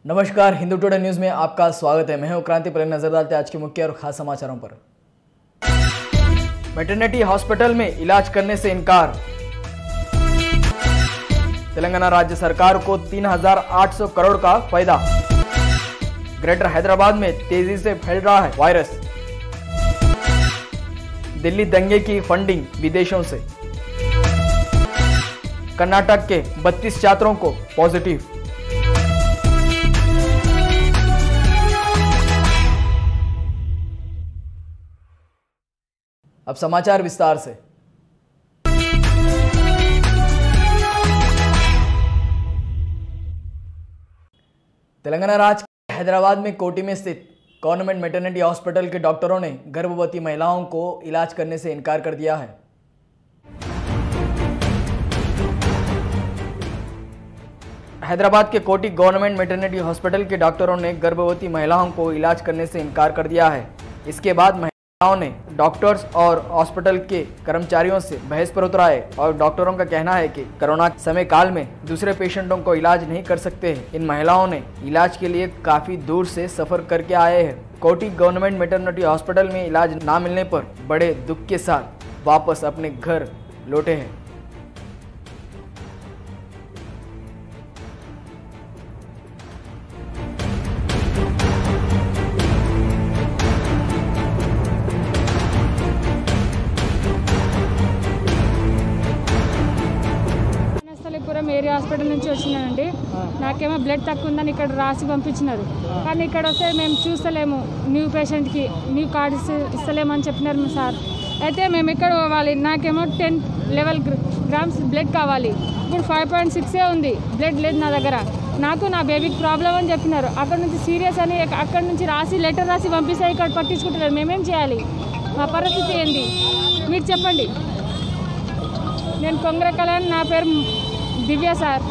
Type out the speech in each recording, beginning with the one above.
नमस्कार, Hindu today news में आपका स्वागत है। मैं हूं क्रांति। पर नजर डालते हैं आज के मुख्य और खास समाचारों पर। मैटरनिटी हॉस्पिटल में इलाज करने से इनकार। तेलंगाना राज्य सरकार को 3,800 करोड़ का फायदा। ग्रेटर हैदराबाद में तेजी से फैल रहा है वायरस। दिल्ली दंगे की फंडिंग विदेशों से। कर्नाटक के 32 छात्रों को पॉजिटिव। अब समाचार विस्तार से। तेलंगाना राज्य के हैदराबाद में कोटी में स्थित गवर्नमेंट मैटरनिटी हॉस्पिटल के डॉक्टरों ने गर्भवती महिलाओं को इलाज करने से इनकार कर दिया है। हैदराबाद के कोटी गवर्नमेंट मैटरनिटी हॉस्पिटल के डॉक्टरों ने गर्भवती महिलाओं को इलाज करने से इनकार कर दिया है। इसके बाद महिलाओं ने डॉक्टर्स और हॉस्पिटल के कर्मचारियों से बहस पर उतर आए और डॉक्टरों का कहना है कि कोरोना समय काल में दूसरे पेशेंटों को इलाज नहीं कर सकते हैं। इन महिलाओं ने इलाज के लिए काफी दूर से सफर करके आए हैं। कोटी गवर्नमेंट मैटरनिटी हॉस्पिटल में इलाज ना मिलने पर बड़े दुख के साथ वापस अपने घर लौटे हैं। ఏరియా హాస్పిటల్ నుంచి వచ్చినానండి. నాకేమో బ్లడ్ తక్కువ ఉందని ఇక్కడ రాసి పంపించినారు. కానీ ఇక్కడ వస్తే మేము చూస్తలేము, న్యూ పేషెంట్కి న్యూ కార్డు ఇస్తలేమని చెప్పినారు సార్. అయితే మేము ఇక్కడ పోవాలి. నాకేమో 10 గ్రామ్స్ బ్లడ్ కావాలి. ఇప్పుడు 5.6 ఉంది, బ్లడ్ లేదు నా దగ్గర. నాకు నా బేబీకి ప్రాబ్లం అని చెప్పినారు. అక్కడ నుంచి సీరియస్ అని అక్కడ నుంచి లెటర్ రాసి పంపిస్తే ఇక్కడ పట్టించుకుంటున్నారు. మేమేం చేయాలి? మా పరిస్థితి ఏంటి మీరు చెప్పండి. నేను కొంగరకలని, నా పేరు దివ్య సార్,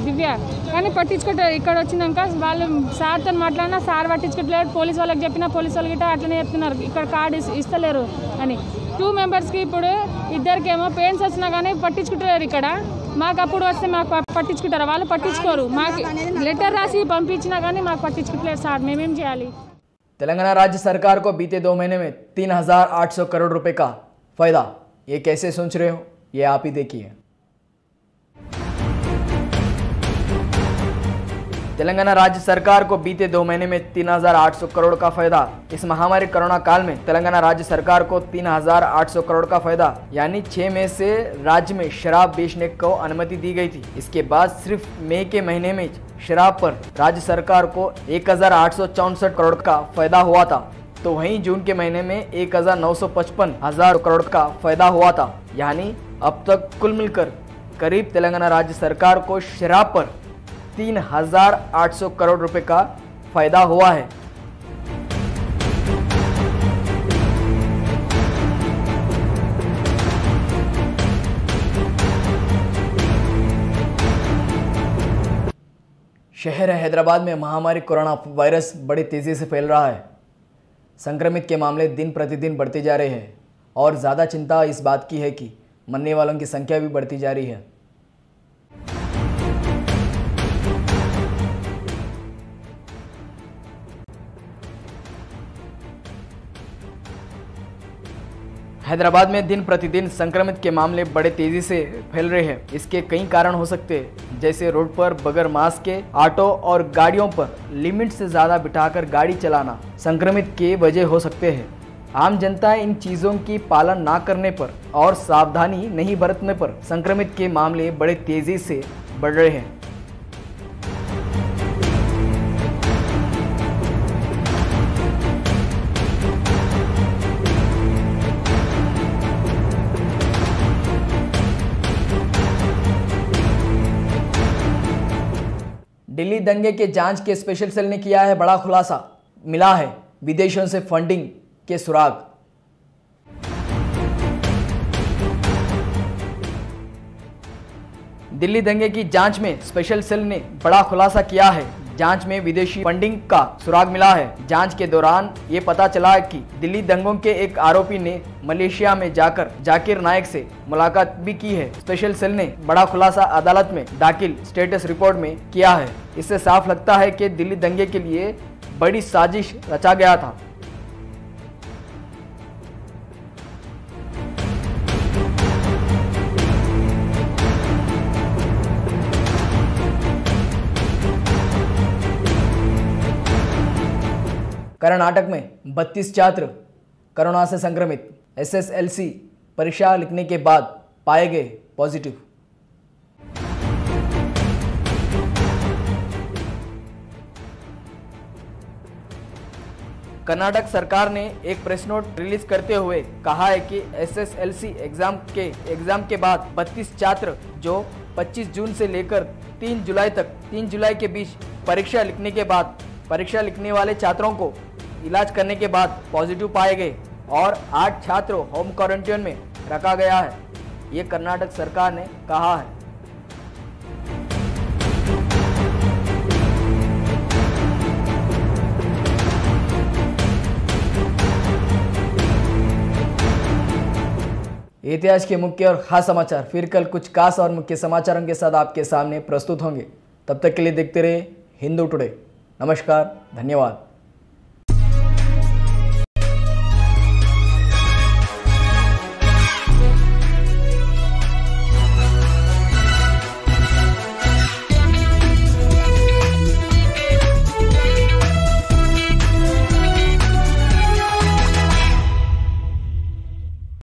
దివ్య. కానీ పట్టించుకుంటారు. ఇక్కడ వచ్చినాక వాళ్ళు సార్తో మాట్లాడినా సార్ పట్టించుకోవట్లేదు. పోలీస్ వాళ్ళకి చెప్పినా పోలీస్ వాళ్ళు గిట్ట అట్లనే చెప్తున్నారు, ఇక్కడ కార్డు ఇస్తలేరు అని. 2 మెంబర్స్కి ఇప్పుడు ఇద్దరికేమో పెయిన్స్ వచ్చినా కానీ పట్టించుకుంటారు. ఇక్కడ మాకు అప్పుడు వస్తే మాకు పట్టించుకుంటారు, వాళ్ళు పట్టించుకోరు. మాకు లెటర్ రాసి పంపించినా కానీ మాకు పట్టించుకోవట్లేదు సార్. మేమేం చేయాలి? तेलंगाना राज्य सरकार को बीते 2 महीने में 3,800 करोड़ रुपए का फायदा। ये कैसे सोच रहे हो, ये आप ही देखिए। तेलंगाना राज्य सरकार को बीते 2 महीने में 3,800 करोड़ का फायदा। इस महामारी कोरोना काल में तेलंगाना राज्य सरकार को 3,800 करोड़ का फायदा, यानी 6 मई से राज्य में शराब बेचने को अनुमति दी गई थी। इसके बाद सिर्फ मई के महीने में शराब पर राज्य सरकार को 1,864 करोड़ का फायदा हुआ था। तो वहीं जून के महीने में 1,955 करोड़ का फायदा हुआ था। यानी अब तक कुल मिलकर करीब तेलंगाना राज्य सरकार को शराब पर 3,800 करोड़ रुपए का फायदा हुआ है। शहर हैदराबाद में महामारी कोरोना वायरस बड़ी तेजी से फैल रहा है। संक्रमित के मामले दिन प्रतिदिन बढ़ते जा रहे हैं और ज़्यादा चिंता इस बात की है कि मरने वालों की संख्या भी बढ़ती जा रही है। हैदराबाद में दिन प्रतिदिन संक्रमित के मामले बड़े तेजी से फैल रहे हैं। इसके कई कारण हो सकते हैं, जैसे रोड पर बगैर मास्क के ऑटो और गाड़ियों पर लिमिट से ज़्यादा बिठाकर गाड़ी चलाना संक्रमित के वजह हो सकते हैं। आम जनता इन चीज़ों की पालन ना करने पर और सावधानी नहीं बरतने पर संक्रमित के मामले बड़े तेजी से बढ़ रहे हैं। दिल्ली दंगे के जांच के स्पेशल सेल ने किया है बड़ा खुलासा। मिला है विदेशों से फंडिंग के सुराग। दिल्ली दंगे की जांच में स्पेशल सेल ने बड़ा खुलासा किया है। जांच में विदेशी फंडिंग का सुराग मिला है। जांच के दौरान ये पता चला कि दिल्ली दंगों के एक आरोपी ने मलेशिया में जाकर जाकिर नायक से मुलाकात भी की है। स्पेशल सेल ने बड़ा खुलासा अदालत में दाखिल स्टेटस रिपोर्ट में किया है। इससे साफ लगता है कि दिल्ली दंगे के लिए बड़ी साजिश रचा गया था। कर्नाटक में 32 छात्र कोरोना से संक्रमित। SSLC परीक्षा लिखने के बाद पाए गए पॉजिटिव। कर्नाटक सरकार ने एक प्रेस नोट रिलीज करते हुए कहा है कि SSLC एग्जाम के बाद 32 छात्र जो 25 जून से लेकर 3 जुलाई के बीच परीक्षा लिखने के बाद परीक्षा लिखने वाले छात्रों को इलाज करने के बाद पॉजिटिव पाए गए और 8 छात्रों होम क्वारंटाइन में रखा गया है। ये कर्नाटक सरकार ने कहा है। इतिहास के मुख्य और खास समाचार फिर कल कुछ खास और मुख्य समाचारों के साथ आपके सामने प्रस्तुत होंगे। तब तक के लिए देखते रहिए हिंदू टुडे। नमस्कार, धन्यवाद।